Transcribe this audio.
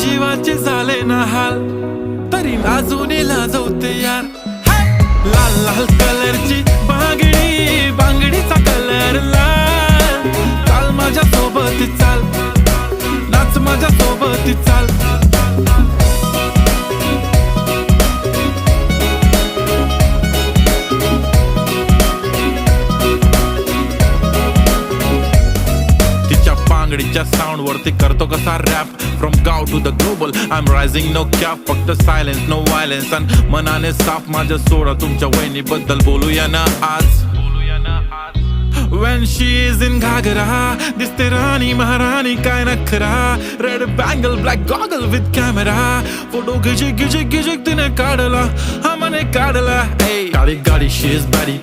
जीवाचे झाले ना हाल, तरी लाजून लाजवते यार. लाल लाल कलरची बांगडी, बांगडीचा कलर लाल. चाल माझ्या सोबत चाल, नाच माझ्या सोबत चाल. बांगडीच्या साऊंड वरती करतो कसा रॅप. फ्रॉम गाव to the global I am rising, no cap. फक्त सायलेन्स नो व्हायलेन्स, आणि मनाने साफ माझ्या सोडा. तुमच्या वहिनीबद्दल बोलूया ना आज. When she is in घागरा, दिसते राणी महाराणी काय नखरा. Red bangle black goggle with camera. Photo गिजिक गिजिक गिजिक तिने काढला, हा मने काढला. काळी गाडी शी इज बॅडी.